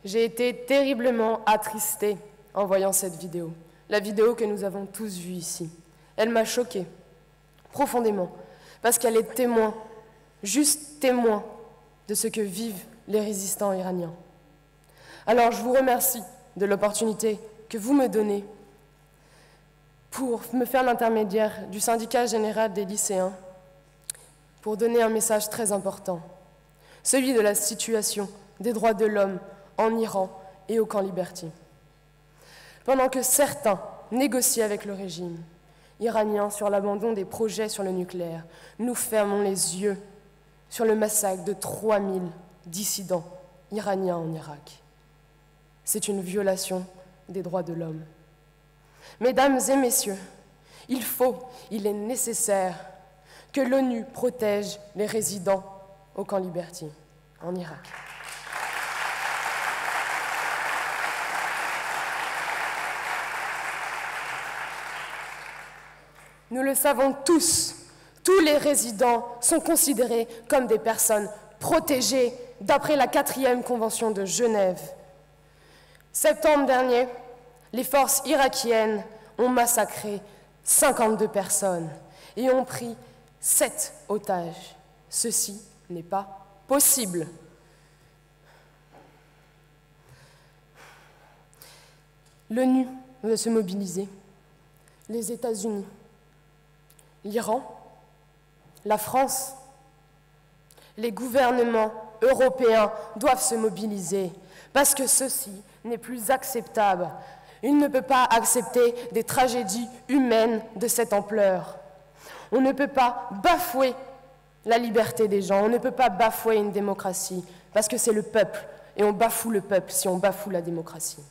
J'ai été terriblement attristée en voyant cette vidéo, la vidéo que nous avons tous vue ici. Elle m'a choquée, profondément, parce qu'elle est témoin, juste témoin, de ce que vivent les résistants iraniens. Alors je vous remercie de l'opportunité que vous me donnez pour me faire l'intermédiaire du syndicat général des lycéens pour donner un message très important, celui de la situation des droits de l'homme en Iran et au camp Liberty. Pendant que certains négocient avec le régime iranien sur l'abandon des projets sur le nucléaire, nous fermons les yeux sur le massacre de 3000 dissidents iraniens en Irak. C'est une violation des droits de l'homme. Mesdames et messieurs, il est nécessaire que l'ONU protège les résidents au camp Liberty en Irak. Nous le savons tous, tous les résidents sont considérés comme des personnes protégées d'après la 4e Convention de Genève. Septembre dernier, les forces irakiennes ont massacré 52 personnes et ont pris 7 otages. Ceci n'est pas possible. L'ONU veut se mobiliser, les États-Unis, l'Iran, la France, les gouvernements européens doivent se mobiliser parce que ceci n'est plus acceptable. Il ne peut pas accepter des tragédies humaines de cette ampleur. On ne peut pas bafouer la liberté des gens, on ne peut pas bafouer une démocratie parce que c'est le peuple et on bafoue le peuple si on bafoue la démocratie.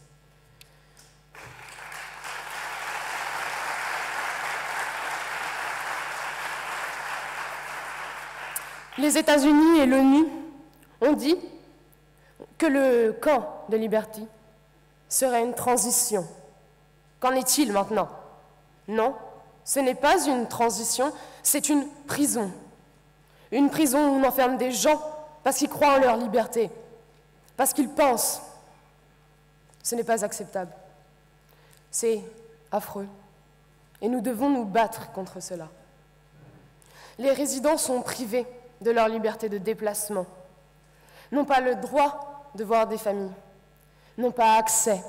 Les États-Unis et l'ONU ont dit que le camp de Liberty serait une transition. Qu'en est-il maintenant? Non, ce n'est pas une transition, c'est une prison. Une prison où on enferme des gens parce qu'ils croient en leur liberté, parce qu'ils pensent. Ce n'est pas acceptable. C'est affreux. Et nous devons nous battre contre cela. Les résidents sont privés de leur liberté de déplacement, n'ont pas le droit de voir des familles, n'ont pas accès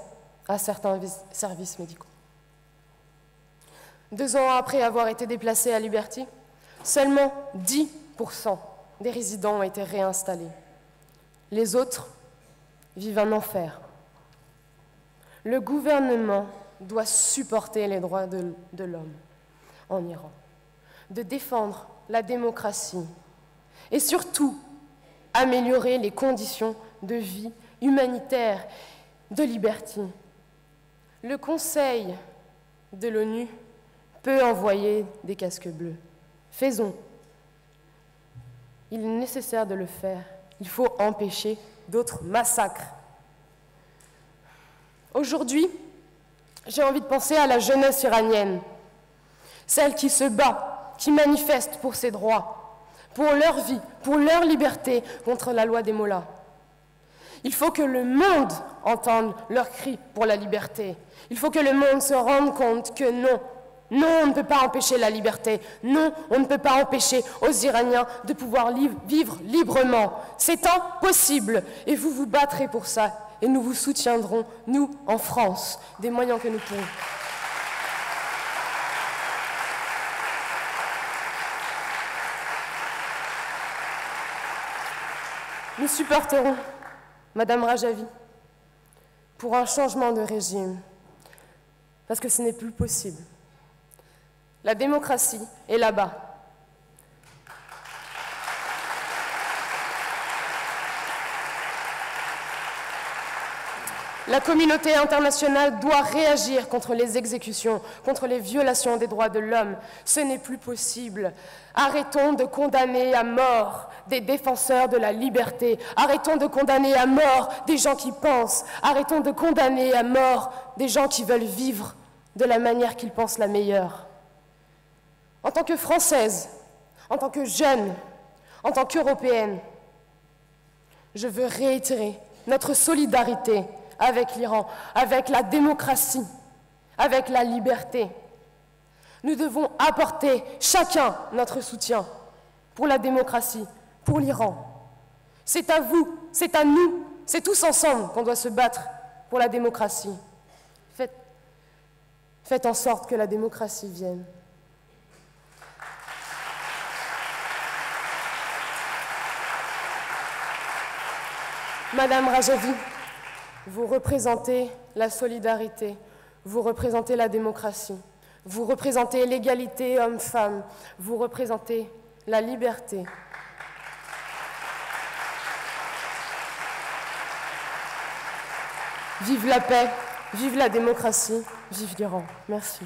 à certains services médicaux. 2 ans après avoir été déplacés à Liberty, seulement 10% des résidents ont été réinstallés. Les autres vivent un enfer. Le gouvernement doit supporter les droits de l'homme en Iran, de défendre la démocratie et surtout améliorer les conditions de vie humanitaire de Liberty. Le Conseil de l'ONU peut envoyer des casques bleus. Faisons. Il est nécessaire de le faire. Il faut empêcher d'autres massacres. Aujourd'hui, j'ai envie de penser à la jeunesse iranienne, celle qui se bat, qui manifeste pour ses droits, pour leur vie, pour leur liberté contre la loi des mollahs. Il faut que le monde entende leurs cris pour la liberté. Il faut que le monde se rende compte que non, non, on ne peut pas empêcher la liberté. Non, on ne peut pas empêcher aux Iraniens de pouvoir vivre librement. C'est impossible et vous vous battrez pour ça. Et nous vous soutiendrons, nous, en France, des moyens que nous pourrons. Nous supporterons Madame Rajavi pour un changement de régime, parce que ce n'est plus possible. La démocratie est là-bas. La communauté internationale doit réagir contre les exécutions, contre les violations des droits de l'homme. Ce n'est plus possible. Arrêtons de condamner à mort des défenseurs de la liberté. Arrêtons de condamner à mort des gens qui pensent. Arrêtons de condamner à mort des gens qui veulent vivre de la manière qu'ils pensent la meilleure. En tant que Française, en tant que jeune, en tant qu'Européenne, je veux réitérer notre solidarité avec l'Iran, avec la démocratie, avec la liberté. Nous devons apporter chacun notre soutien pour la démocratie, pour l'Iran. C'est à vous, c'est à nous, c'est tous ensemble qu'on doit se battre pour la démocratie. Faites en sorte que la démocratie vienne. Madame Rajavi, vous représentez la solidarité, vous représentez la démocratie, vous représentez l'égalité homme-femme, vous représentez la liberté. Vive la paix, vive la démocratie, vive l'Iran. Merci.